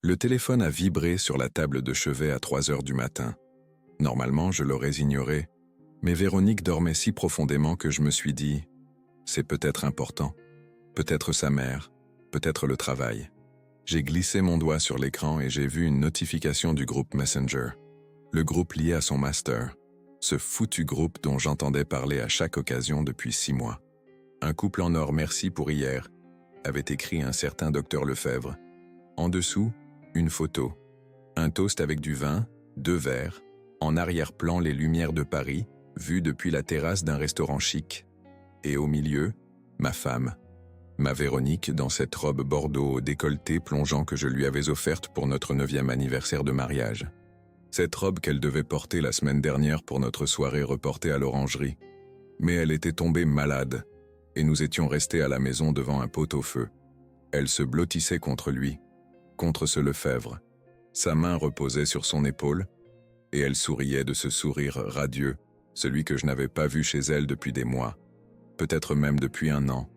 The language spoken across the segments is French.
Le téléphone a vibré sur la table de chevet à 3 heures du matin. Normalement, je l'aurais ignoré, mais Véronique dormait si profondément que je me suis dit « c'est peut-être important, peut-être sa mère, peut-être le travail ». J'ai glissé mon doigt sur l'écran et j'ai vu une notification du groupe Messenger, le groupe lié à son master, ce foutu groupe dont j'entendais parler à chaque occasion depuis 6 mois. Un couple en or merci pour hier, avait écrit un certain docteur Lefebvre. En dessous, une photo, un toast avec du vin, 2 verres, en arrière-plan les lumières de Paris, vues depuis la terrasse d'un restaurant chic. Et au milieu, ma femme, ma Véronique dans cette robe bordeaux au décolleté plongeant que je lui avais offerte pour notre 9e anniversaire de mariage. Cette robe qu'elle devait porter la semaine dernière pour notre soirée reportée à l'orangerie. Mais elle était tombée malade, et nous étions restés à la maison devant un pot-au-feu. Elle se blottissait contre lui, contre ce Lefebvre. Sa main reposait sur son épaule, et elle souriait de ce sourire radieux, celui que je n'avais pas vu chez elle depuis des mois, peut-être même depuis 1 an.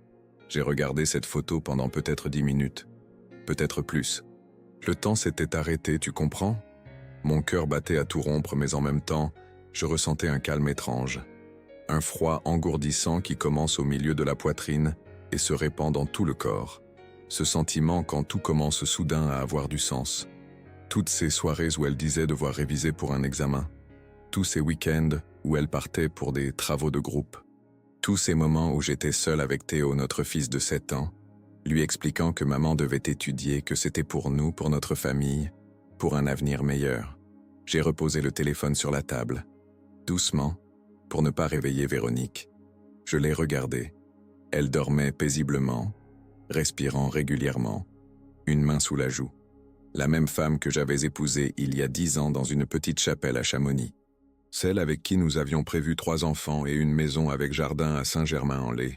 J'ai regardé cette photo pendant peut-être 10 minutes, peut-être plus. Le temps s'était arrêté, tu comprends? Mon cœur battait à tout rompre, mais en même temps, je ressentais un calme étrange. Un froid engourdissant qui commence au milieu de la poitrine et se répand dans tout le corps. Ce sentiment quand tout commence soudain à avoir du sens. Toutes ces soirées où elle disait devoir réviser pour un examen. Tous ces week-ends où elle partait pour des travaux de groupe. Tous ces moments où j'étais seul avec Théo, notre fils de 7 ans, lui expliquant que maman devait étudier, que c'était pour nous, pour notre famille, pour un avenir meilleur. J'ai reposé le téléphone sur la table, doucement, pour ne pas réveiller Véronique. Je l'ai regardée. Elle dormait paisiblement, respirant régulièrement, une main sous la joue. La même femme que j'avais épousée il y a 10 ans dans une petite chapelle à Chamonix. Celle avec qui nous avions prévu 3 enfants et une maison avec jardin à Saint-Germain-en-Laye.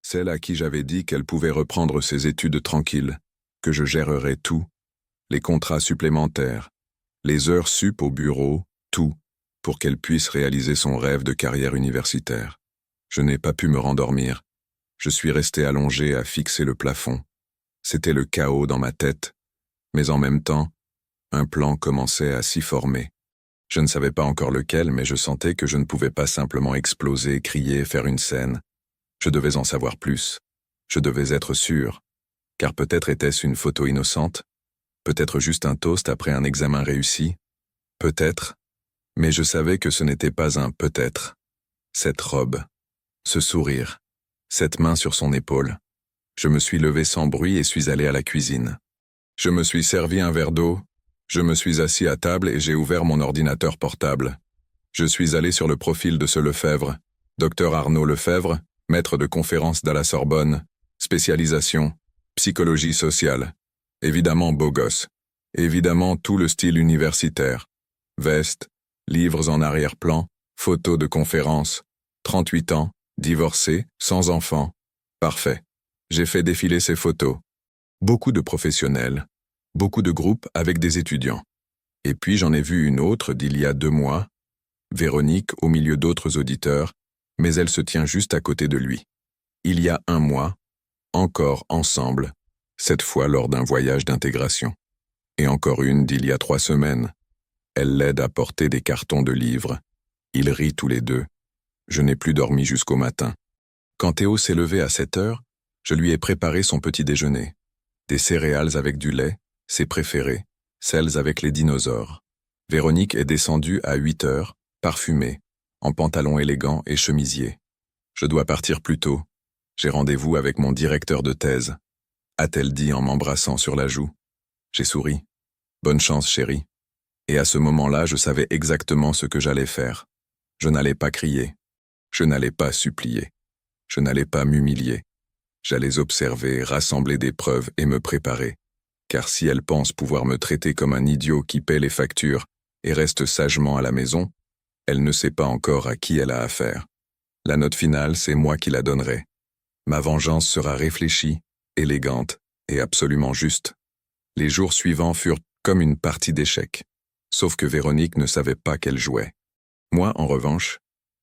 Celle à qui j'avais dit qu'elle pouvait reprendre ses études tranquilles, que je gérerais tout, les contrats supplémentaires, les heures sup au bureau, tout, pour qu'elle puisse réaliser son rêve de carrière universitaire. Je n'ai pas pu me rendormir. Je suis resté allongé à fixer le plafond. C'était le chaos dans ma tête, mais en même temps, un plan commençait à s'y former. Je ne savais pas encore lequel, mais je sentais que je ne pouvais pas simplement exploser, crier, faire une scène. Je devais en savoir plus. Je devais être sûr. Car peut-être était-ce une photo innocente, peut-être juste un toast après un examen réussi, peut-être, mais je savais que ce n'était pas un peut-être. Cette robe, ce sourire, cette main sur son épaule. Je me suis levé sans bruit et suis allé à la cuisine. Je me suis servi un verre d'eau. Je me suis assis à table et j'ai ouvert mon ordinateur portable. Je suis allé sur le profil de ce Lefebvre, Dr Arnaud Lefebvre, maître de conférences d'à la Sorbonne, spécialisation, psychologie sociale. Évidemment beau gosse. Évidemment tout le style universitaire. Veste, livres en arrière-plan, photos de conférences. 38 ans, divorcé, sans enfant. Parfait. J'ai fait défiler ces photos. Beaucoup de professionnels. Beaucoup de groupes avec des étudiants. Et puis j'en ai vu une autre d'il y a 2 mois, Véronique au milieu d'autres auditeurs, mais elle se tient juste à côté de lui. Il y a 1 mois, encore ensemble, cette fois lors d'un voyage d'intégration. Et encore une d'il y a 3 semaines. Elle l'aide à porter des cartons de livres. Ils rient tous les deux. Je n'ai plus dormi jusqu'au matin. Quand Théo s'est levé à 7 heures, je lui ai préparé son petit déjeuner. Des céréales avec du lait, ses préférées, celles avec les dinosaures. Véronique est descendue à 8 heures, parfumée, en pantalon élégant et chemisier. Je dois partir plus tôt. J'ai rendez-vous avec mon directeur de thèse, a-t-elle dit en m'embrassant sur la joue. J'ai souri. Bonne chance, chérie. Et à ce moment-là, je savais exactement ce que j'allais faire. Je n'allais pas crier. Je n'allais pas supplier. Je n'allais pas m'humilier. J'allais observer, rassembler des preuves et me préparer. Car si elle pense pouvoir me traiter comme un idiot qui paie les factures et reste sagement à la maison, elle ne sait pas encore à qui elle a affaire. La note finale, c'est moi qui la donnerai. Ma vengeance sera réfléchie, élégante et absolument juste. Les jours suivants furent comme une partie d'échecs. Sauf que Véronique ne savait pas qu'elle jouait. Moi, en revanche,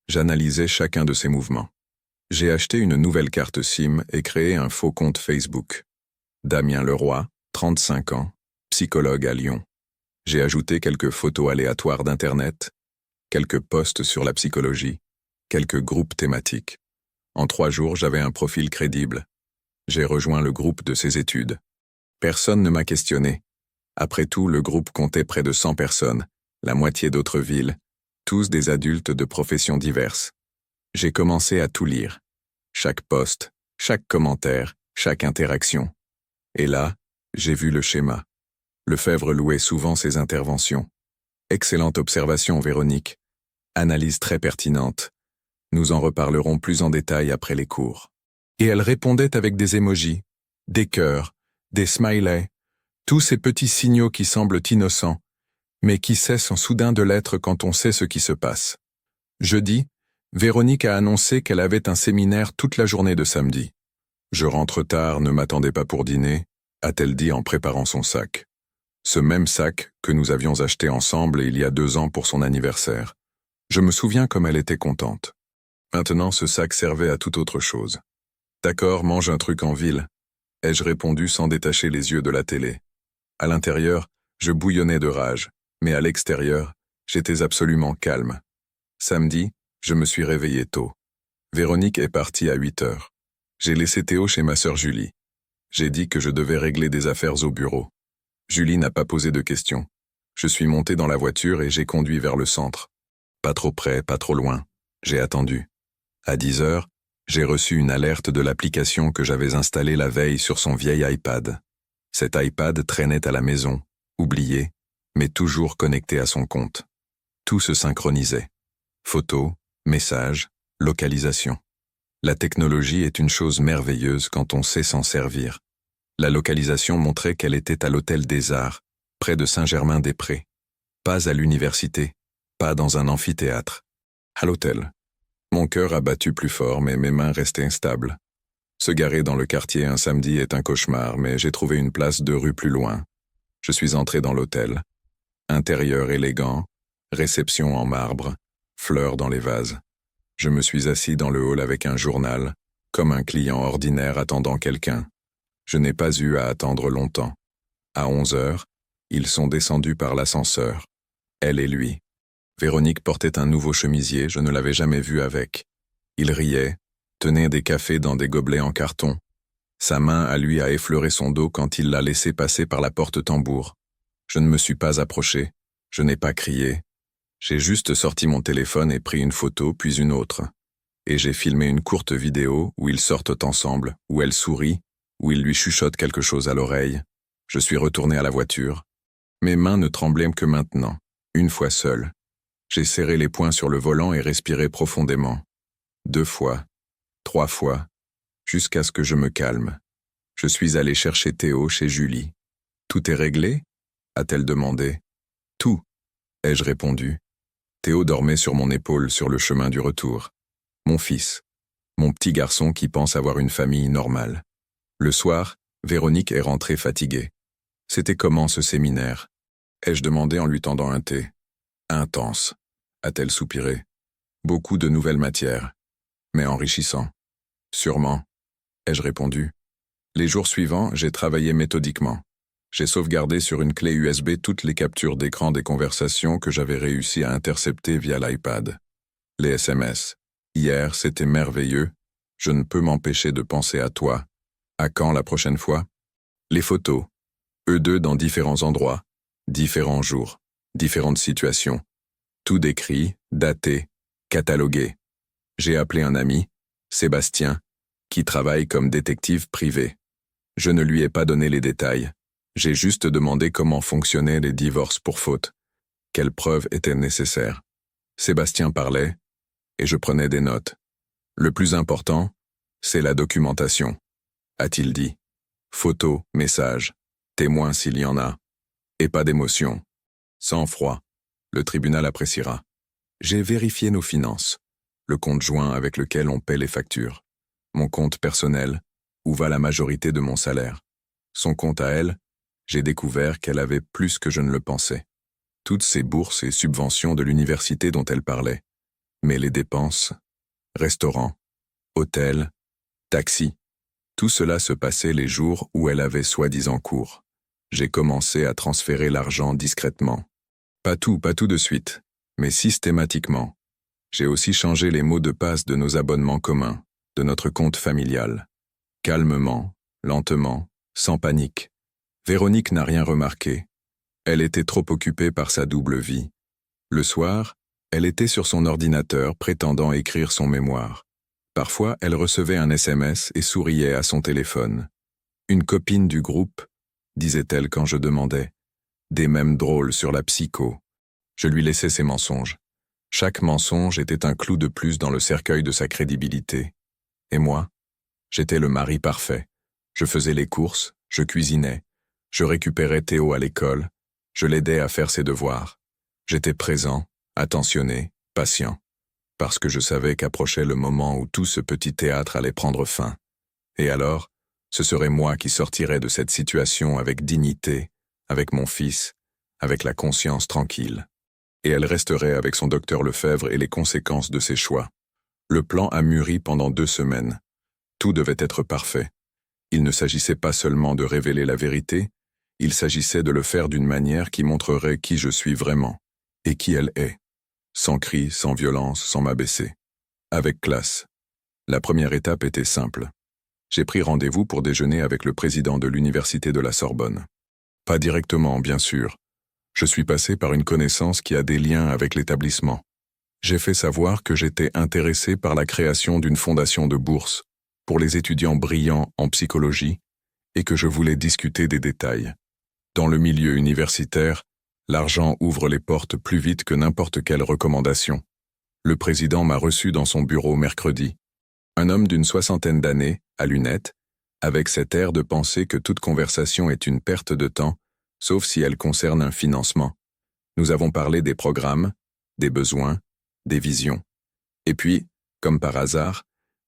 j'analysais chacun de ses mouvements. J'ai acheté une nouvelle carte SIM et créé un faux compte Facebook. Damien Leroy, 35 ans, psychologue à Lyon. J'ai ajouté quelques photos aléatoires d'Internet, quelques posts sur la psychologie, quelques groupes thématiques. En 3 jours, j'avais un profil crédible. J'ai rejoint le groupe de ces études. Personne ne m'a questionné. Après tout, le groupe comptait près de 100 personnes, la moitié d'autres villes, tous des adultes de professions diverses. J'ai commencé à tout lire. Chaque post, chaque commentaire, chaque interaction. Et là, j'ai vu le schéma. Lefebvre louait souvent ses interventions. Excellente observation, Véronique. Analyse très pertinente. Nous en reparlerons plus en détail après les cours. Et elle répondait avec des émojis, des cœurs, des smileys, tous ces petits signaux qui semblent innocents, mais qui cessent soudain de l'être quand on sait ce qui se passe. Jeudi, Véronique a annoncé qu'elle avait un séminaire toute la journée de samedi. Je rentre tard, ne m'attendez pas pour dîner, a-t-elle dit en préparant son sac. Ce même sac que nous avions acheté ensemble il y a 2 ans pour son anniversaire. Je me souviens comme elle était contente. Maintenant, ce sac servait à toute autre chose. D'accord, mange un truc en ville, ai-je répondu sans détacher les yeux de la télé. À l'intérieur, je bouillonnais de rage, mais à l'extérieur, j'étais absolument calme. Samedi, je me suis réveillé tôt. Véronique est partie à 8 heures. J'ai laissé Théo chez ma sœur Julie. J'ai dit que je devais régler des affaires au bureau. Julie n'a pas posé de questions. Je suis monté dans la voiture et j'ai conduit vers le centre. Pas trop près, pas trop loin. J'ai attendu. À 10 heures, j'ai reçu une alerte de l'application que j'avais installée la veille sur son vieil iPad. Cet iPad traînait à la maison, oublié, mais toujours connecté à son compte. Tout se synchronisait. Photos, messages, localisation. La technologie est une chose merveilleuse quand on sait s'en servir. La localisation montrait qu'elle était à l'Hôtel des Arts, près de Saint-Germain-des-Prés. Pas à l'université, pas dans un amphithéâtre. À l'hôtel. Mon cœur a battu plus fort, mais mes mains restaient instables. Se garer dans le quartier un samedi est un cauchemar, mais j'ai trouvé une place 2 rues plus loin. Je suis entré dans l'hôtel. Intérieur élégant, réception en marbre, fleurs dans les vases. Je me suis assis dans le hall avec un journal, comme un client ordinaire attendant quelqu'un. Je n'ai pas eu à attendre longtemps. À 11 heures, ils sont descendus par l'ascenseur. Elle et lui. Véronique portait un nouveau chemisier, je ne l'avais jamais vu avec. Il riait, tenait des cafés dans des gobelets en carton. Sa main à lui a effleuré son dos quand il l'a laissé passer par la porte-tambour. Je ne me suis pas approché, je n'ai pas crié. J'ai juste sorti mon téléphone et pris une photo puis une autre. Et j'ai filmé une courte vidéo où ils sortent ensemble, où elle sourit, où il lui chuchote quelque chose à l'oreille. Je suis retourné à la voiture. Mes mains ne tremblaient que maintenant, une fois seule. J'ai serré les poings sur le volant et respiré profondément. 2 fois, 3 fois, jusqu'à ce que je me calme. Je suis allé chercher Théo chez Julie. « Tout est réglé ?» a-t-elle demandé. « Tout », ai-je répondu. Théo dormait sur mon épaule sur le chemin du retour. Mon fils, mon petit garçon qui pense avoir une famille normale. Le soir, Véronique est rentrée fatiguée. C'était comment ce séminaire? Ai-je demandé en lui tendant un thé. Intense, a-t-elle soupiré. Beaucoup de nouvelles matières, mais enrichissant. Sûrement, ai-je répondu. Les jours suivants, j'ai travaillé méthodiquement. J'ai sauvegardé sur une clé USB toutes les captures d'écran des conversations que j'avais réussi à intercepter via l'iPad. Les SMS. Hier, c'était merveilleux. Je ne peux m'empêcher de penser à toi. À quand la prochaine fois? Les photos. Eux deux dans différents endroits, différents jours, différentes situations. Tout décrit, daté, catalogué. J'ai appelé un ami, Sébastien, qui travaille comme détective privé. Je ne lui ai pas donné les détails. J'ai juste demandé comment fonctionnaient les divorces pour faute. Quelles preuves étaient nécessaires. Sébastien parlait, et je prenais des notes. Le plus important, c'est la documentation, a-t-il dit. Photos, messages, témoins s'il y en a. Et pas d'émotion. Sans froid. Le tribunal appréciera. J'ai vérifié nos finances. Le compte joint avec lequel on paie les factures. Mon compte personnel, où va la majorité de mon salaire. Son compte à elle, j'ai découvert qu'elle avait plus que je ne le pensais. Toutes ces bourses et subventions de l'université dont elle parlait. Mais les dépenses, restaurants, hôtels, taxis, tout cela se passait les jours où elle avait soi-disant cours. J'ai commencé à transférer l'argent discrètement. Pas tout de suite, mais systématiquement. J'ai aussi changé les mots de passe de nos abonnements communs, de notre compte familial. Calmement, lentement, sans panique. Véronique n'a rien remarqué. Elle était trop occupée par sa double vie. Le soir, elle était sur son ordinateur prétendant écrire son mémoire. Parfois, elle recevait un SMS et souriait à son téléphone. Une copine du groupe, disait-elle quand je demandais. Des mèmes drôles sur la psycho. Je lui laissais ses mensonges. Chaque mensonge était un clou de plus dans le cercueil de sa crédibilité. Et moi, j'étais le mari parfait. Je faisais les courses, je cuisinais, je récupérais Théo à l'école, je l'aidais à faire ses devoirs. J'étais présent, attentionné, patient, parce que je savais qu'approchait le moment où tout ce petit théâtre allait prendre fin. Et alors, ce serait moi qui sortirais de cette situation avec dignité, avec mon fils, avec la conscience tranquille. Et elle resterait avec son docteur Lefebvre et les conséquences de ses choix. Le plan a mûri pendant 2 semaines. Tout devait être parfait. Il ne s'agissait pas seulement de révéler la vérité, il s'agissait de le faire d'une manière qui montrerait qui je suis vraiment, et qui elle est. Sans cris, sans violence, sans m'abaisser. Avec classe. La première étape était simple. J'ai pris rendez-vous pour déjeuner avec le président de l'université de la Sorbonne. Pas directement, bien sûr. Je suis passé par une connaissance qui a des liens avec l'établissement. J'ai fait savoir que j'étais intéressé par la création d'une fondation de bourse pour les étudiants brillants en psychologie et que je voulais discuter des détails. Dans le milieu universitaire, l'argent ouvre les portes plus vite que n'importe quelle recommandation. Le président m'a reçu dans son bureau mercredi. Un homme d'une 60aine d'années, à lunettes, avec cet air de penser que toute conversation est une perte de temps, sauf si elle concerne un financement. Nous avons parlé des programmes, des besoins, des visions. Et puis, comme par hasard,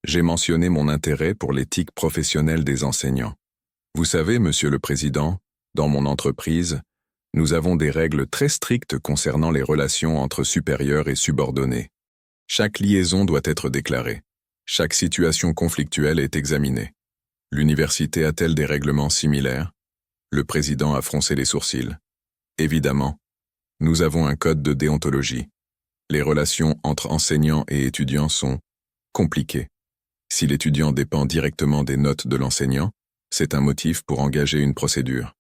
j'ai mentionné mon intérêt pour l'éthique professionnelle des enseignants. Vous savez, Monsieur le Président, dans mon entreprise, nous avons des règles très strictes concernant les relations entre supérieurs et subordonnés. Chaque liaison doit être déclarée. Chaque situation conflictuelle est examinée. L'université a-t-elle des règlements similaires? Le président a froncé les sourcils. Évidemment, nous avons un code de déontologie. Les relations entre enseignants et étudiants sont compliquées. Si l'étudiant dépend directement des notes de l'enseignant, c'est un motif pour engager une procédure.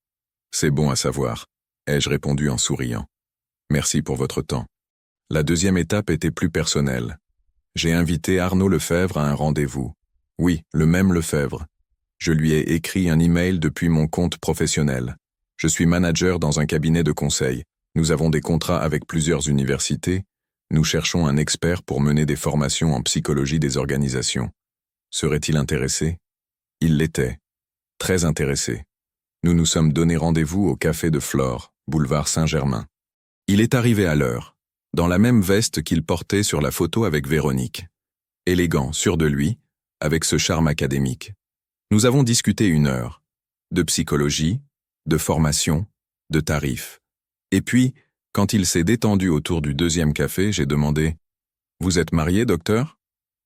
C'est bon à savoir, ai-je répondu en souriant. Merci pour votre temps. La deuxième étape était plus personnelle. J'ai invité Arnaud Lefebvre à un rendez-vous. Oui, le même Lefebvre. Je lui ai écrit un email depuis mon compte professionnel. Je suis manager dans un cabinet de conseil. Nous avons des contrats avec plusieurs universités. Nous cherchons un expert pour mener des formations en psychologie des organisations. Serait-il intéressé? Il l'était. Très intéressé. Nous nous sommes donné rendez-vous au café de Flore, boulevard Saint-Germain. Il est arrivé à l'heure, dans la même veste qu'il portait sur la photo avec Véronique. Élégant, sûr de lui, avec ce charme académique. Nous avons discuté 1 heure. De psychologie, de formation, de tarifs. Et puis, quand il s'est détendu autour du 2e café, j'ai demandé « Vous êtes marié, docteur ?»«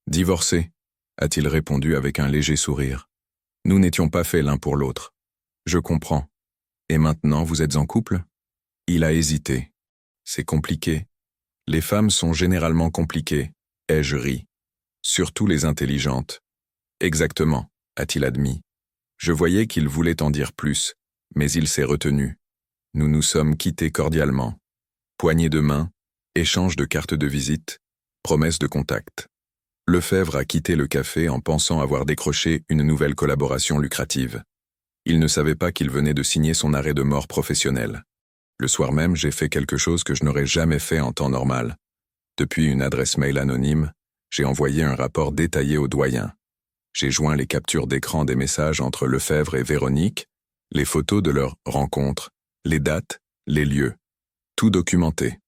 Divorcé », a-t-il répondu avec un léger sourire. Nous n'étions pas faits l'un pour l'autre. Je comprends. Et maintenant, vous êtes en couple? Il a hésité. C'est compliqué. Les femmes sont généralement compliquées, ai-je ri. Surtout les intelligentes. Exactement, a-t-il admis. Je voyais qu'il voulait en dire plus, mais il s'est retenu. Nous nous sommes quittés cordialement. Poignée de main, échange de cartes de visite, promesse de contact. Lefebvre a quitté le café en pensant avoir décroché une nouvelle collaboration lucrative. Il ne savait pas qu'il venait de signer son arrêt de mort professionnel. Le soir même, j'ai fait quelque chose que je n'aurais jamais fait en temps normal. Depuis une adresse mail anonyme, j'ai envoyé un rapport détaillé au doyen. J'ai joint les captures d'écran des messages entre Lefebvre et Véronique, les photos de leur rencontre, les dates, les lieux. Tout documenté.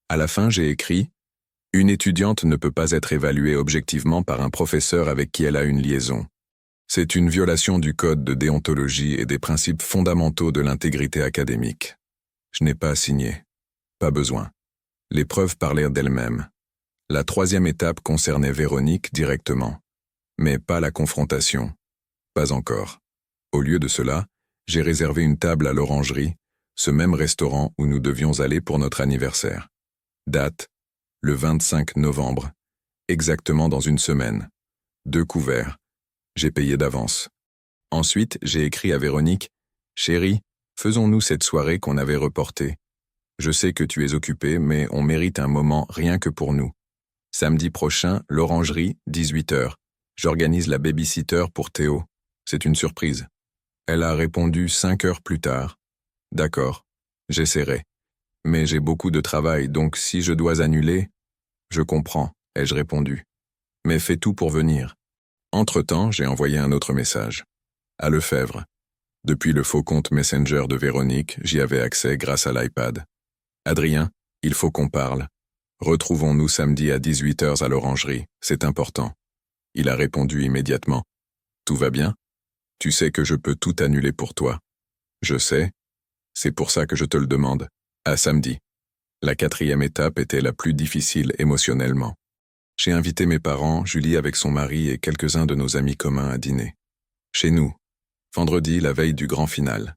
À la fin, j'ai écrit « Une étudiante ne peut pas être évaluée objectivement par un professeur avec qui elle a une liaison. C'est une violation du code de déontologie et des principes fondamentaux de l'intégrité académique. Je n'ai pas à signer. Pas besoin. Les preuves parlèrent d'elles-mêmes. La 3e étape concernait Véronique directement. Mais pas la confrontation. Pas encore. Au lieu de cela, J'ai réservé une table à l'Orangerie, ce même restaurant où nous devions aller pour notre anniversaire. Date, le 25 novembre, exactement dans une semaine. 2 couverts. J'ai payé d'avance. Ensuite, j'ai écrit à Véronique, « Chérie, faisons-nous cette soirée qu'on avait reportée. Je sais que tu es occupée, mais on mérite un moment rien que pour nous. Samedi prochain, l'Orangerie, 18h. J'organise la babysitter pour Théo. C'est une surprise. » Elle a répondu 5 heures plus tard. « D'accord, j'essaierai. Mais j'ai beaucoup de travail, donc si je dois annuler… » « Je comprends, ai-je répondu. Mais fais tout pour venir. » Entre-temps, j'ai envoyé un autre message. À Lefebvre. Depuis le faux compte Messenger de Véronique, j'y avais accès grâce à l'iPad. Adrien, il faut qu'on parle. Retrouvons-nous samedi à 18h à l'Orangerie, c'est important. Il a répondu immédiatement. Tout va bien? Tu sais que je peux tout annuler pour toi. Je sais. C'est pour ça que je te le demande. À samedi. La 4e étape était la plus difficile émotionnellement. J'ai invité mes parents, Julie avec son mari et quelques-uns de nos amis communs à dîner. Chez nous. Vendredi, la veille du grand final.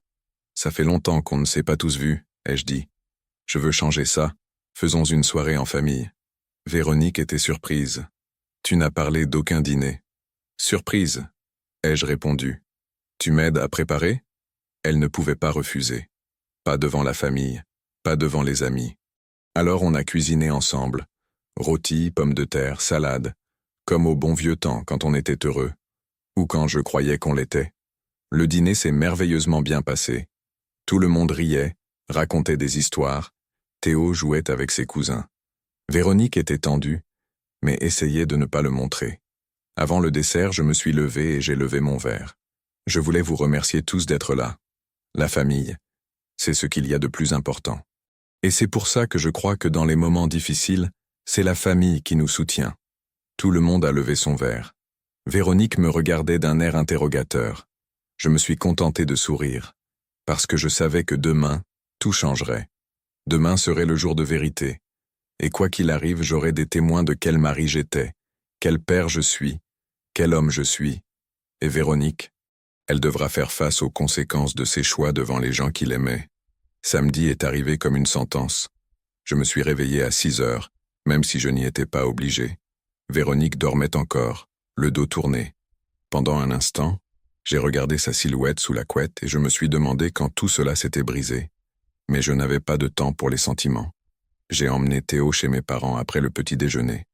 Ça fait longtemps qu'on ne s'est pas tous vus, ai-je dit. Je veux changer ça. Faisons une soirée en famille. Véronique était surprise. Tu n'as parlé d'aucun dîner. Surprise, ai-je répondu. Tu m'aides à préparer? Elle ne pouvait pas refuser. Pas devant la famille, pas devant les amis. Alors on a cuisiné ensemble. Rôtis, pommes de terre, salade. Comme au bon vieux temps quand on était heureux. Ou quand je croyais qu'on l'était. Le dîner s'est merveilleusement bien passé. Tout le monde riait, racontait des histoires. Théo jouait avec ses cousins. Véronique était tendue, mais essayait de ne pas le montrer. Avant le dessert, je me suis levé et j'ai levé mon verre. Je voulais vous remercier tous d'être là. La famille, c'est ce qu'il y a de plus important. Et c'est pour ça que je crois que dans les moments difficiles, c'est la famille qui nous soutient. Tout le monde a levé son verre. Véronique me regardait d'un air interrogateur. Je me suis contenté de sourire, parce que je savais que demain, tout changerait. Demain serait le jour de vérité. Et quoi qu'il arrive, j'aurai des témoins de quel mari j'étais, quel père je suis, quel homme je suis. Et Véronique, elle devra faire face aux conséquences de ses choix devant les gens qui l'aimaient. Samedi est arrivé comme une sentence. Je me suis réveillé à 6 heures, même si je n'y étais pas obligé. Véronique dormait encore, le dos tourné. Pendant un instant, j'ai regardé sa silhouette sous la couette et je me suis demandé quand tout cela s'était brisé. Mais je n'avais pas de temps pour les sentiments. J'ai emmené Théo chez mes parents après le petit déjeuner.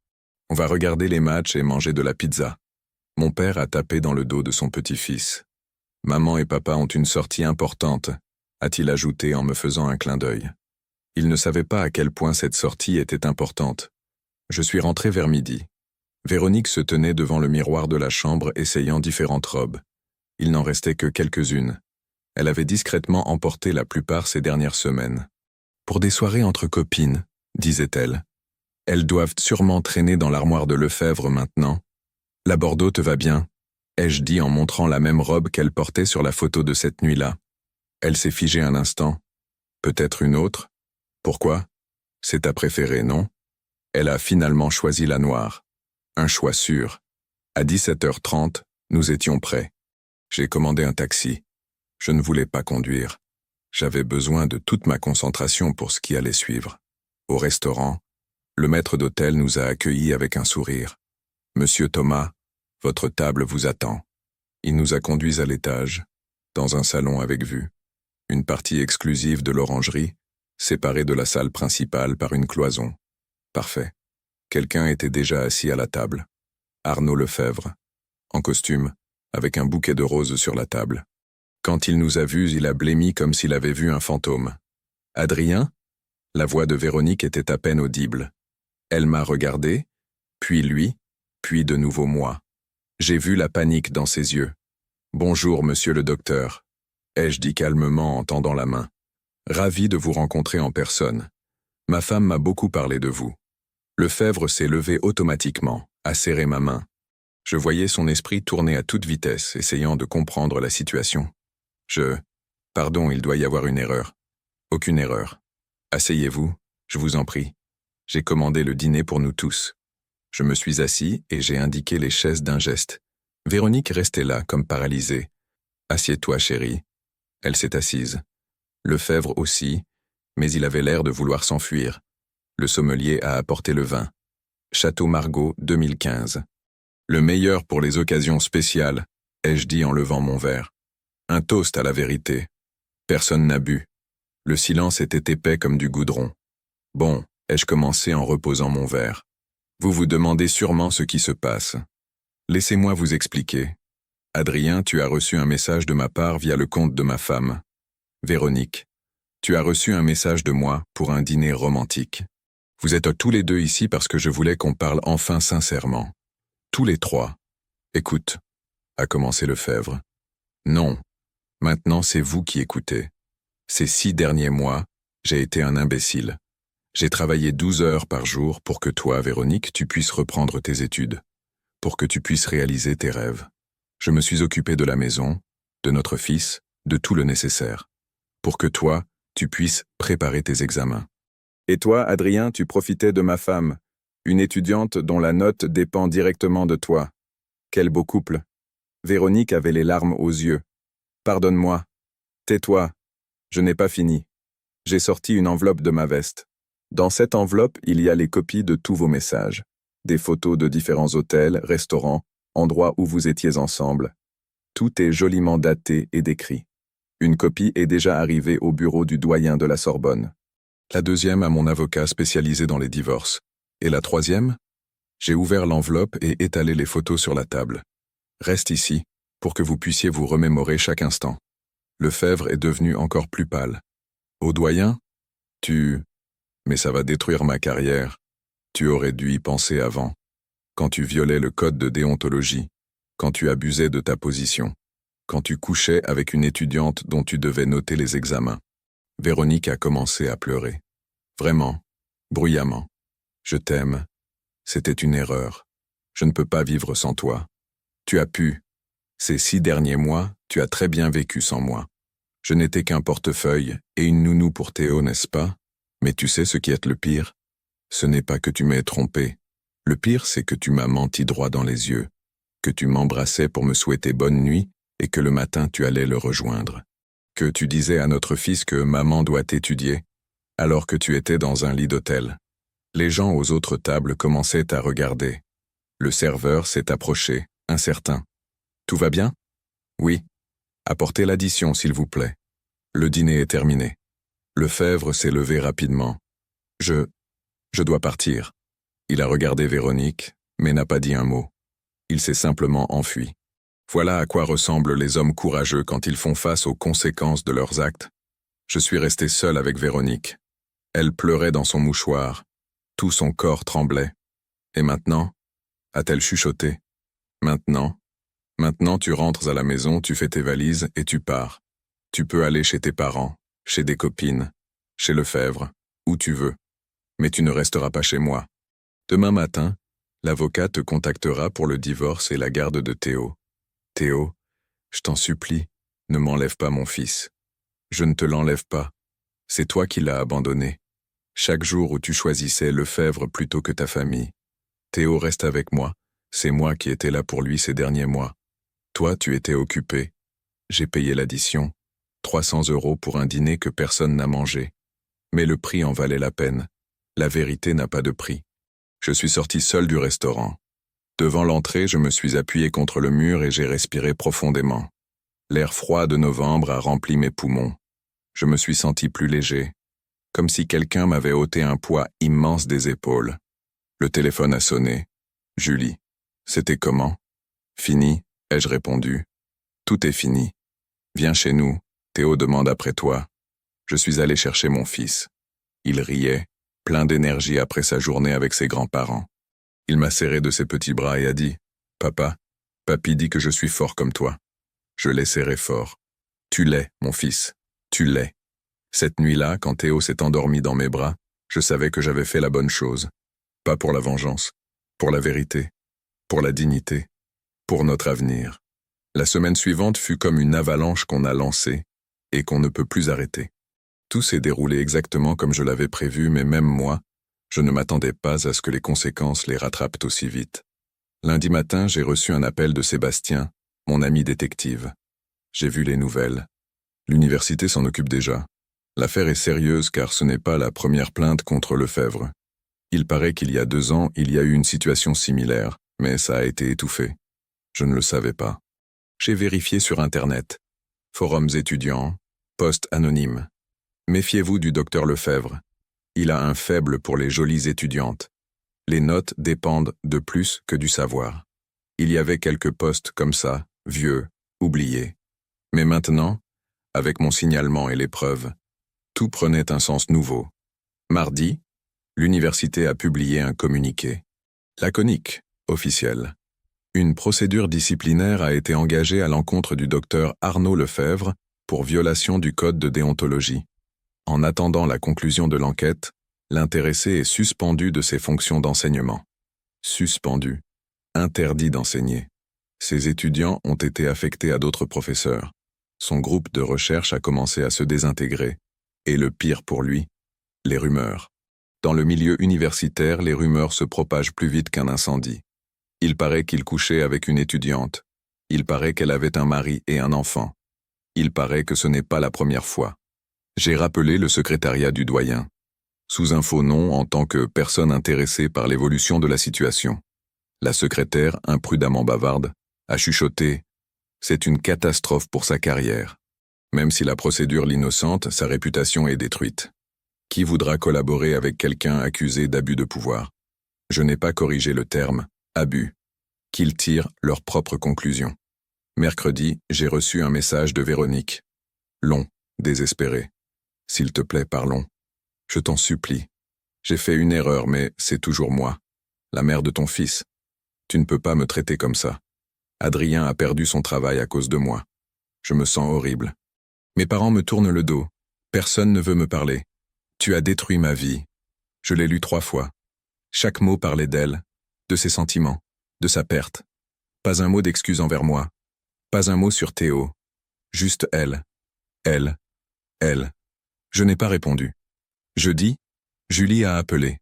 On va regarder les matchs et manger de la pizza. Mon père a tapé dans le dos de son petit-fils. Maman et papa ont une sortie importante, a-t-il ajouté en me faisant un clin d'œil. Il ne savait pas à quel point cette sortie était importante. Je suis rentré vers midi. Véronique se tenait devant le miroir de la chambre essayant différentes robes. Il n'en restait que quelques-unes. Elle avait discrètement emporté la plupart ces dernières semaines. Pour des soirées entre copines, disait-elle. Elles doivent sûrement traîner dans l'armoire de Lefebvre maintenant. La Bordeaux te va bien, ai-je dit en montrant la même robe qu'elle portait sur la photo de cette nuit-là. Elle s'est figée un instant. Peut-être une autre? Pourquoi? C'est ta préférée, non? Elle a finalement choisi la noire. Un choix sûr. À 17h30, nous étions prêts. J'ai commandé un taxi. Je ne voulais pas conduire. J'avais besoin de toute ma concentration pour ce qui allait suivre. Au restaurant, le maître d'hôtel nous a accueillis avec un sourire. « Monsieur Thomas, votre table vous attend. » Il nous a conduits à l'étage, dans un salon avec vue. Une partie exclusive de l'Orangerie, séparée de la salle principale par une cloison. Parfait. Quelqu'un était déjà assis à la table. Arnaud Lefebvre, en costume, avec un bouquet de roses sur la table. Quand il nous a vus, il a blêmi comme s'il avait vu un fantôme. « Adrien ?» La voix de Véronique était à peine audible. Elle m'a regardé, puis lui, puis de nouveau moi. J'ai vu la panique dans ses yeux. « Bonjour, monsieur le docteur », ai-je dit calmement en tendant la main. « Ravi de vous rencontrer en personne. Ma femme m'a beaucoup parlé de vous. » Lefebvre s'est levé automatiquement, a serré ma main. Je voyais son esprit tourner à toute vitesse, essayant de comprendre la situation. Pardon, il doit y avoir une erreur. Aucune erreur. Asseyez-vous, je vous en prie. J'ai commandé le dîner pour nous tous. Je me suis assis et j'ai indiqué les chaises d'un geste. Véronique restait là, comme paralysée. Assieds-toi, chérie. Elle s'est assise. Lefebvre aussi, mais il avait l'air de vouloir s'enfuir. Le sommelier a apporté le vin. Château Margaux 2015. Le meilleur pour les occasions spéciales, ai-je dit en levant mon verre. Un toast à la vérité. Personne n'a bu. Le silence était épais comme du goudron. Bon, ai-je commencé en reposant mon verre. Vous vous demandez sûrement ce qui se passe. Laissez-moi vous expliquer. Adrien, tu as reçu un message de ma part via le compte de ma femme. Véronique, tu as reçu un message de moi pour un dîner romantique. Vous êtes tous les deux ici parce que je voulais qu'on parle enfin sincèrement. Tous les trois. Écoute, a commencé Lefebvre. Non, maintenant c'est vous qui écoutez. Ces 6 derniers mois, j'ai été un imbécile. J'ai travaillé 12 heures par jour pour que toi, Véronique, tu puisses reprendre tes études, pour que tu puisses réaliser tes rêves. Je me suis occupé de la maison, de notre fils, de tout le nécessaire, pour que toi, tu puisses préparer tes examens. Et toi, Adrien, tu profitais de ma femme, une étudiante dont la note dépend directement de toi. Quel beau couple. Véronique avait les larmes aux yeux. Pardonne-moi. Tais-toi. Je n'ai pas fini. J'ai sorti une enveloppe de ma veste. Dans cette enveloppe, il y a les copies de tous vos messages. Des photos de différents hôtels, restaurants, endroits où vous étiez ensemble. Tout est joliment daté et décrit. Une copie est déjà arrivée au bureau du doyen de la Sorbonne. La deuxième à mon avocat spécialisé dans les divorces. Et la troisième? J'ai ouvert l'enveloppe et étalé les photos sur la table. Reste ici, pour que vous puissiez vous remémorer chaque instant. Lefebvre est devenu encore plus pâle. Au doyen? Mais ça va détruire ma carrière. Tu aurais dû y penser avant. Quand tu violais le code de déontologie, quand tu abusais de ta position, quand tu couchais avec une étudiante dont tu devais noter les examens. Véronique a commencé à pleurer. Vraiment, bruyamment. Je t'aime. C'était une erreur. Je ne peux pas vivre sans toi. Tu as pu. Ces 6 derniers mois, tu as très bien vécu sans moi. Je n'étais qu'un portefeuille et une nounou pour Théo, n'est-ce pas? Mais tu sais ce qui est le pire? Ce n'est pas que tu m'aies trompé. Le pire, c'est que tu m'as menti droit dans les yeux, que tu m'embrassais pour me souhaiter bonne nuit et que le matin tu allais le rejoindre. Que tu disais à notre fils que maman doit étudier, alors que tu étais dans un lit d'hôtel. Les gens aux autres tables commençaient à regarder. Le serveur s'est approché, incertain. Tout va bien? Oui. Apportez l'addition, s'il vous plaît. Le dîner est terminé. Lefebvre s'est levé rapidement. Je dois partir. Il a regardé Véronique, mais n'a pas dit un mot. Il s'est simplement enfui. Voilà à quoi ressemblent les hommes courageux quand ils font face aux conséquences de leurs actes. Je suis resté seul avec Véronique. Elle pleurait dans son mouchoir. Tout son corps tremblait. Et maintenant? A-t-elle chuchoté? Maintenant tu rentres à la maison, tu fais tes valises et tu pars. Tu peux aller chez tes parents, chez des copines, chez Lefebvre, où tu veux. Mais tu ne resteras pas chez moi. Demain matin, l'avocat te contactera pour le divorce et la garde de Théo. Théo, je t'en supplie, ne m'enlève pas mon fils. Je ne te l'enlève pas. C'est toi qui l'as abandonné. Chaque jour où tu choisissais Lefebvre plutôt que ta famille. Théo reste avec moi. C'est moi qui étais là pour lui ces derniers mois. Toi, tu étais occupé. J'ai payé l'addition. 300 € pour un dîner que personne n'a mangé. Mais le prix en valait la peine. La vérité n'a pas de prix. Je suis sorti seul du restaurant. Devant l'entrée, je me suis appuyé contre le mur et j'ai respiré profondément. L'air froid de novembre a rempli mes poumons. Je me suis senti plus léger, comme si quelqu'un m'avait ôté un poids immense des épaules. Le téléphone a sonné. Julie. C'était comment? Fini, ai-je répondu. Tout est fini. Viens chez nous, Théo demande après toi. Je suis allé chercher mon fils. Il riait, plein d'énergie après sa journée avec ses grands-parents. Il m'a serré de ses petits bras et a dit « Papa, papy dit que je suis fort comme toi. » Je l'ai serré fort. « Tu l'es, mon fils, tu l'es. » Cette nuit-là, quand Théo s'est endormi dans mes bras, je savais que j'avais fait la bonne chose. Pas pour la vengeance, pour la vérité, pour la dignité, pour notre avenir. La semaine suivante fut comme une avalanche qu'on a lancée et qu'on ne peut plus arrêter. Tout s'est déroulé exactement comme je l'avais prévu, mais même moi, je ne m'attendais pas à ce que les conséquences les rattrapent aussi vite. Lundi matin, j'ai reçu un appel de Sébastien, mon ami détective. J'ai vu les nouvelles. L'université s'en occupe déjà. L'affaire est sérieuse car ce n'est pas la première plainte contre Lefebvre. Il paraît qu'il y a 2 ans, il y a eu une situation similaire, mais ça a été étouffé. Je ne le savais pas. J'ai vérifié sur Internet. Forums étudiants, posts anonymes. Méfiez-vous du docteur Lefebvre. Il a un faible pour les jolies étudiantes. Les notes dépendent de plus que du savoir. Il y avait quelques posts comme ça, vieux, oubliés. Mais maintenant, avec mon signalement et les preuves, tout prenait un sens nouveau. Mardi, l'université a publié un communiqué. Laconique, officiel. Une procédure disciplinaire a été engagée à l'encontre du docteur Arnaud Lefebvre pour violation du code de déontologie. En attendant la conclusion de l'enquête, l'intéressé est suspendu de ses fonctions d'enseignement. Suspendu. Interdit d'enseigner. Ses étudiants ont été affectés à d'autres professeurs. Son groupe de recherche a commencé à se désintégrer. Et le pire pour lui, les rumeurs. Dans le milieu universitaire, les rumeurs se propagent plus vite qu'un incendie. Il paraît qu'il couchait avec une étudiante. Il paraît qu'elle avait un mari et un enfant. Il paraît que ce n'est pas la première fois. J'ai rappelé le secrétariat du doyen. Sous un faux nom en tant que personne intéressée par l'évolution de la situation. La secrétaire, imprudemment bavarde, a chuchoté « C'est une catastrophe pour sa carrière. Même si la procédure l'innocente, sa réputation est détruite. Qui voudra collaborer avec quelqu'un accusé d'abus de pouvoir? Je n'ai pas corrigé le terme « abus ». Qu'ils tirent leurs propres conclusions. Mercredi, j'ai reçu un message de Véronique. Long, désespéré. S'il te plaît, parlons. Je t'en supplie. J'ai fait une erreur, mais c'est toujours moi, la mère de ton fils. Tu ne peux pas me traiter comme ça. Adrien a perdu son travail à cause de moi. Je me sens horrible. Mes parents me tournent le dos. Personne ne veut me parler. Tu as détruit ma vie. Je l'ai lu 3 fois. Chaque mot parlait d'elle, de ses sentiments, de sa perte. Pas un mot d'excuse envers moi. Pas un mot sur Théo. Juste elle. Elle. Elle. Je n'ai pas répondu. Jeudi, Julie a appelé.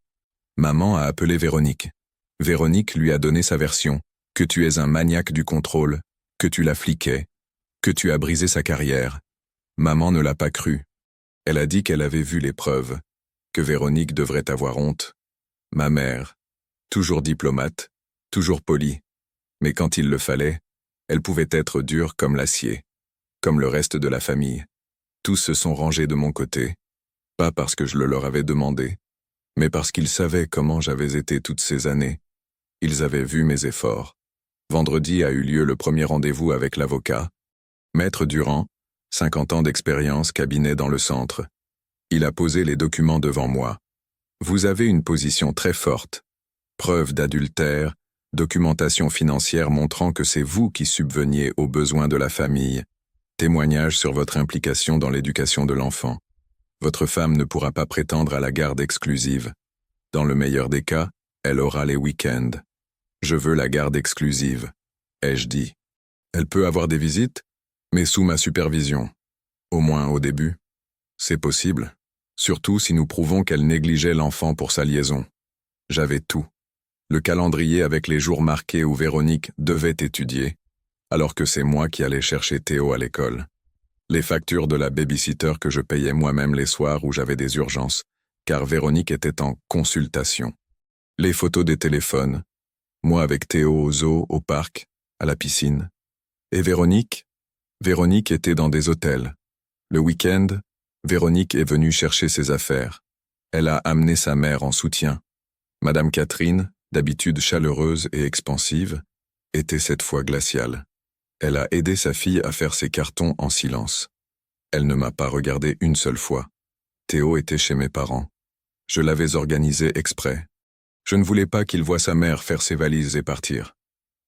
Maman a appelé Véronique. Véronique lui a donné sa version, que tu es un maniaque du contrôle, que tu la fliquais, que tu as brisé sa carrière. Maman ne l'a pas cru. Elle a dit qu'elle avait vu les preuves, que Véronique devrait avoir honte. Ma mère, toujours diplomate, toujours polie, mais quand il le fallait, elle pouvait être dure comme l'acier, comme le reste de la famille. Tous se sont rangés de mon côté, pas parce que je le leur avais demandé, mais parce qu'ils savaient comment j'avais été toutes ces années. Ils avaient vu mes efforts. Vendredi a eu lieu le premier rendez-vous avec l'avocat. Maître Durand, 50 ans d'expérience, cabinet dans le centre. Il a posé les documents devant moi. Vous avez une position très forte. Preuve d'adultère, documentation financière montrant que c'est vous qui subveniez aux besoins de la famille. Témoignage sur votre implication dans l'éducation de l'enfant. Votre femme ne pourra pas prétendre à la garde exclusive. Dans le meilleur des cas, elle aura les week-ends. Je veux la garde exclusive, ai-je dit. Elle peut avoir des visites, mais sous ma supervision. Au moins au début. C'est possible, surtout si nous prouvons qu'elle négligeait l'enfant pour sa liaison. J'avais tout. Le calendrier avec les jours marqués où Véronique devait étudier, alors que c'est moi qui allais chercher Théo à l'école. Les factures de la babysitter que je payais moi-même les soirs où j'avais des urgences, car Véronique était en consultation. Les photos des téléphones, moi avec Théo au zoo, au parc, à la piscine. Et Véronique était dans des hôtels. Le week-end, Véronique est venue chercher ses affaires. Elle a amené sa mère en soutien. Madame Catherine, d'habitude chaleureuse et expansive, était cette fois glaciale. Elle a aidé sa fille à faire ses cartons en silence. Elle ne m'a pas regardé une seule fois. Théo était chez mes parents. Je l'avais organisé exprès. Je ne voulais pas qu'il voie sa mère faire ses valises et partir.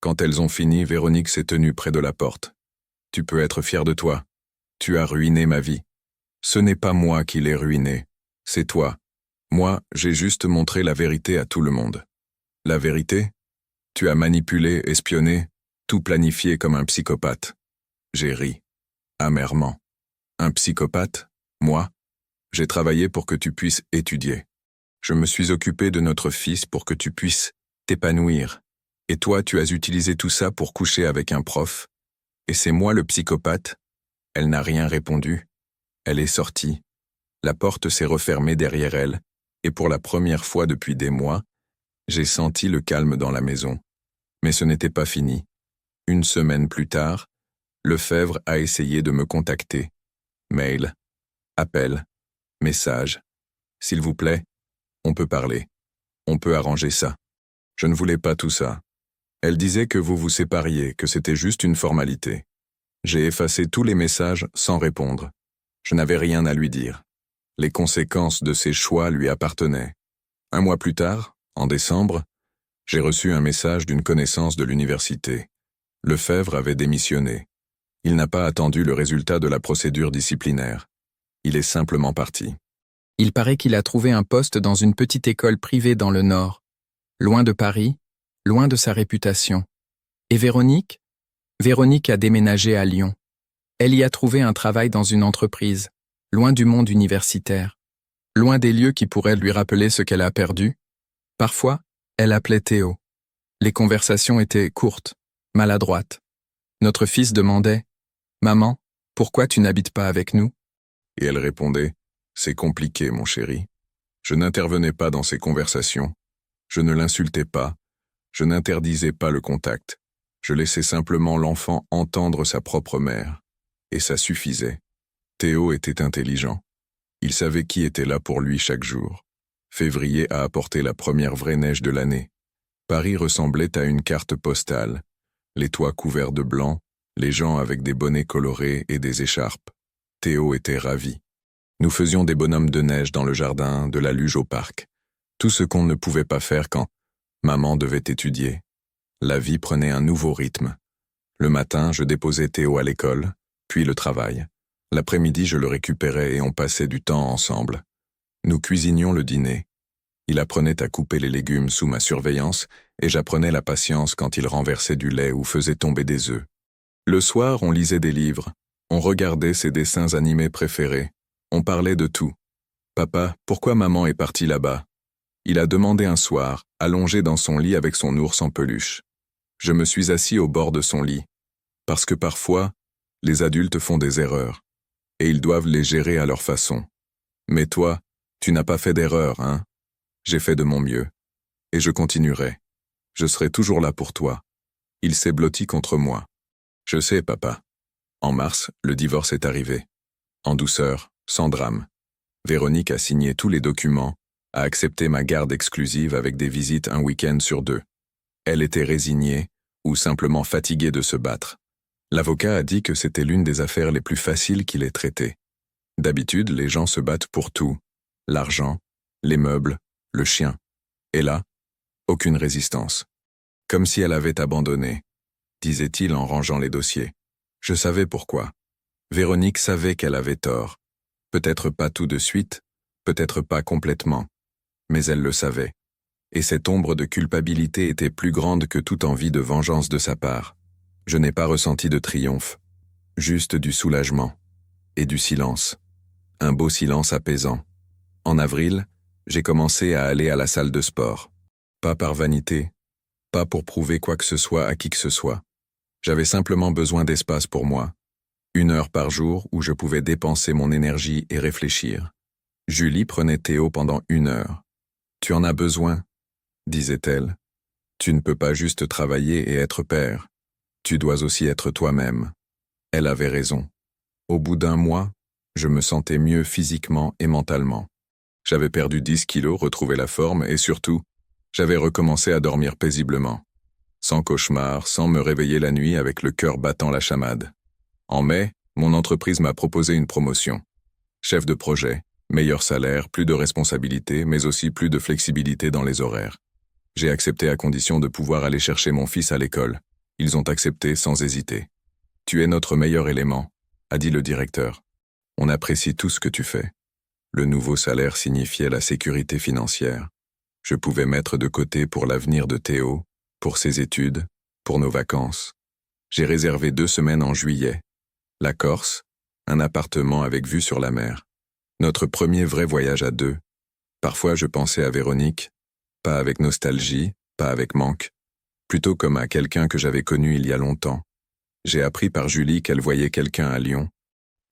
Quand elles ont fini, Véronique s'est tenue près de la porte. « Tu peux être fier de toi. Tu as ruiné ma vie. Ce n'est pas moi qui l'ai ruinée. C'est toi. Moi, j'ai juste montré la vérité à tout le monde. » La vérité? Tu as manipulé, espionné, tout planifié comme un psychopathe. J'ai ri, amèrement. Un psychopathe? Moi? J'ai travaillé pour que tu puisses étudier. Je me suis occupé de notre fils pour que tu puisses t'épanouir. Et toi, tu as utilisé tout ça pour coucher avec un prof. Et c'est moi le psychopathe? Elle n'a rien répondu. Elle est sortie. La porte s'est refermée derrière elle, et pour la première fois depuis des mois, j'ai senti le calme dans la maison. Mais ce n'était pas fini. Une semaine plus tard, Lefebvre a essayé de me contacter. Mail, appel, message. S'il vous plaît, on peut parler. On peut arranger ça. Je ne voulais pas tout ça. Elle disait que vous vous sépariez, que c'était juste une formalité. J'ai effacé tous les messages sans répondre. Je n'avais rien à lui dire. Les conséquences de ses choix lui appartenaient. Un mois plus tard, en décembre, j'ai reçu un message d'une connaissance de l'université. Lefebvre avait démissionné. Il n'a pas attendu le résultat de la procédure disciplinaire. Il est simplement parti. Il paraît qu'il a trouvé un poste dans une petite école privée dans le Nord, loin de Paris, loin de sa réputation. Et Véronique? Véronique a déménagé à Lyon. Elle y a trouvé un travail dans une entreprise, loin du monde universitaire, loin des lieux qui pourraient lui rappeler ce qu'elle a perdu. Parfois, elle appelait Théo. Les conversations étaient courtes, maladroites. Notre fils demandait « Maman, pourquoi tu n'habites pas avec nous ?» Et elle répondait « C'est compliqué, mon chéri. » Je n'intervenais pas dans ces conversations. Je ne l'insultais pas. Je n'interdisais pas le contact. Je laissais simplement l'enfant entendre sa propre mère. Et ça suffisait. Théo était intelligent. Il savait qui était là pour lui chaque jour. Février a apporté la première vraie neige de l'année. Paris ressemblait à une carte postale. Les toits couverts de blanc, les gens avec des bonnets colorés et des écharpes. Théo était ravi. Nous faisions des bonhommes de neige dans le jardin, de la luge au parc. Tout ce qu'on ne pouvait pas faire quand maman devait étudier. La vie prenait un nouveau rythme. Le matin, je déposais Théo à l'école, puis le travail. L'après-midi, je le récupérais et on passait du temps ensemble. Nous cuisinions le dîner. Il apprenait à couper les légumes sous ma surveillance et j'apprenais la patience quand il renversait du lait ou faisait tomber des œufs. Le soir, on lisait des livres. On regardait ses dessins animés préférés. On parlait de tout. Papa, pourquoi maman est partie là-bas? Il a demandé un soir, allongé dans son lit avec son ours en peluche. Je me suis assis au bord de son lit. Parce que parfois, les adultes font des erreurs. Et ils doivent les gérer à leur façon. Mais toi, tu n'as pas fait d'erreur, hein? J'ai fait de mon mieux. Et je continuerai. Je serai toujours là pour toi. Il s'est blotti contre moi. Je sais, papa. En mars, le divorce est arrivé. En douceur, sans drame. Véronique a signé tous les documents, a accepté ma garde exclusive avec des visites un week-end sur 2. Elle était résignée, ou simplement fatiguée de se battre. L'avocat a dit que c'était l'une des affaires les plus faciles qu'il ait traitées. D'habitude, les gens se battent pour tout. L'argent, les meubles, le chien. Et là, aucune résistance. Comme si elle avait abandonné, disait-il en rangeant les dossiers. Je savais pourquoi. Véronique savait qu'elle avait tort. Peut-être pas tout de suite, peut-être pas complètement. Mais elle le savait. Et cette ombre de culpabilité était plus grande que toute envie de vengeance de sa part. Je n'ai pas ressenti de triomphe. Juste du soulagement. Et du silence. Un beau silence apaisant. En avril, j'ai commencé à aller à la salle de sport. Pas par vanité, pas pour prouver quoi que ce soit à qui que ce soit. J'avais simplement besoin d'espace pour moi. 1 heure par jour où je pouvais dépenser mon énergie et réfléchir. Julie prenait Théo pendant 1 heure. « Tu en as besoin », disait-elle. « Tu ne peux pas juste travailler et être père. Tu dois aussi être toi-même. » Elle avait raison. Au bout d'1 mois, je me sentais mieux physiquement et mentalement. J'avais perdu 10 kilos, retrouvé la forme et surtout, j'avais recommencé à dormir paisiblement. Sans cauchemar, sans me réveiller la nuit avec le cœur battant la chamade. En mai, mon entreprise m'a proposé une promotion. Chef de projet, meilleur salaire, plus de responsabilités, mais aussi plus de flexibilité dans les horaires. J'ai accepté à condition de pouvoir aller chercher mon fils à l'école. Ils ont accepté sans hésiter. « Tu es notre meilleur élément », a dit le directeur. « On apprécie tout ce que tu fais. » Le nouveau salaire signifiait la sécurité financière. Je pouvais mettre de côté pour l'avenir de Théo, pour ses études, pour nos vacances. J'ai réservé 2 semaines en juillet. La Corse, un appartement avec vue sur la mer. Notre premier vrai voyage à 2. Parfois je pensais à Véronique, pas avec nostalgie, pas avec manque, plutôt comme à quelqu'un que j'avais connu il y a longtemps. J'ai appris par Julie qu'elle voyait quelqu'un à Lyon.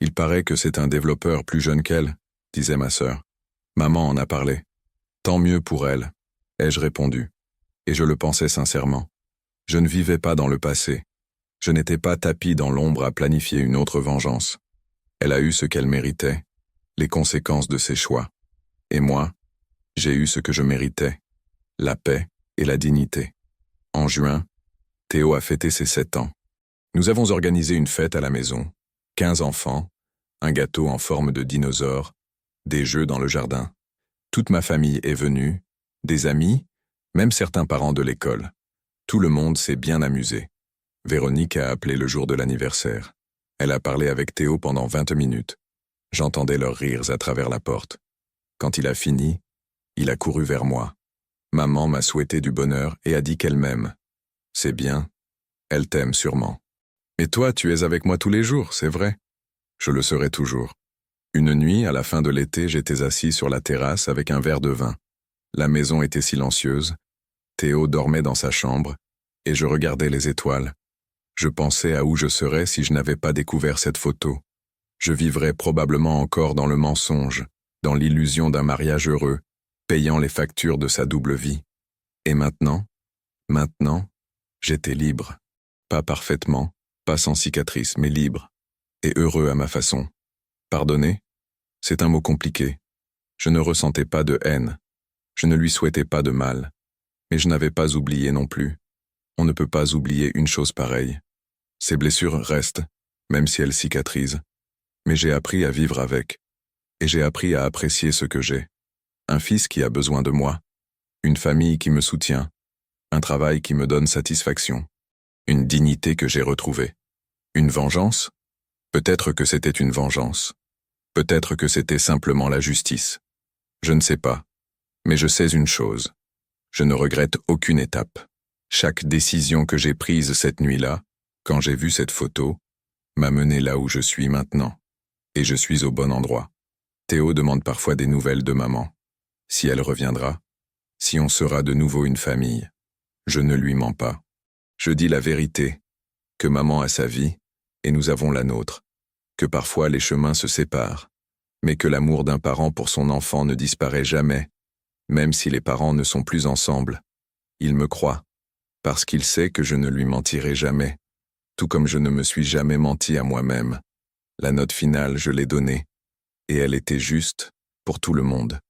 Il paraît que c'est un développeur plus jeune qu'elle, disait ma sœur. Maman en a parlé. Tant mieux pour elle, ai-je répondu. Et je le pensais sincèrement. Je ne vivais pas dans le passé. Je n'étais pas tapi dans l'ombre à planifier une autre vengeance. Elle a eu ce qu'elle méritait, les conséquences de ses choix. Et moi, j'ai eu ce que je méritais, la paix et la dignité. En juin, Théo a fêté ses 7 ans. Nous avons organisé une fête à la maison, 15 enfants, un gâteau en forme de dinosaure, des jeux dans le jardin. Toute ma famille est venue, des amis, même certains parents de l'école. Tout le monde s'est bien amusé. Véronique a appelé le jour de l'anniversaire. Elle a parlé avec Théo pendant 20 minutes. J'entendais leurs rires à travers la porte. Quand il a fini, il a couru vers moi. Maman m'a souhaité du bonheur et a dit qu'elle m'aime. C'est bien, elle t'aime sûrement. Et toi, tu es avec moi tous les jours, c'est vrai? Je le serai toujours. Une nuit, à la fin de l'été, j'étais assis sur la terrasse avec un verre de vin. La maison était silencieuse. Théo dormait dans sa chambre, et je regardais les étoiles. Je pensais à où je serais si je n'avais pas découvert cette photo. Je vivrais probablement encore dans le mensonge, dans l'illusion d'un mariage heureux, payant les factures de sa double vie. Et maintenant, j'étais libre. Pas parfaitement, pas sans cicatrice, mais libre. Et heureux à ma façon. Pardonner? C'est un mot compliqué. Je ne ressentais pas de haine. Je ne lui souhaitais pas de mal. Mais je n'avais pas oublié non plus. On ne peut pas oublier une chose pareille. Ces blessures restent, même si elles cicatrisent. Mais j'ai appris à vivre avec. Et j'ai appris à apprécier ce que j'ai. Un fils qui a besoin de moi. Une famille qui me soutient. Un travail qui me donne satisfaction. Une dignité que j'ai retrouvée. Une vengeance? Peut-être que c'était une vengeance. Peut-être que c'était simplement la justice. Je ne sais pas. Mais je sais une chose. Je ne regrette aucune étape. Chaque décision que j'ai prise cette nuit-là, quand j'ai vu cette photo, m'a mené là où je suis maintenant. Et je suis au bon endroit. Théo demande parfois des nouvelles de maman. Si elle reviendra, si on sera de nouveau une famille, je ne lui mens pas. Je dis la vérité, que maman a sa vie, et nous avons la nôtre, que parfois les chemins se séparent, mais que l'amour d'un parent pour son enfant ne disparaît jamais, même si les parents ne sont plus ensemble. Il me croit, parce qu'il sait que je ne lui mentirai jamais, tout comme je ne me suis jamais menti à moi-même. La note finale, je l'ai donnée, et elle était juste pour tout le monde.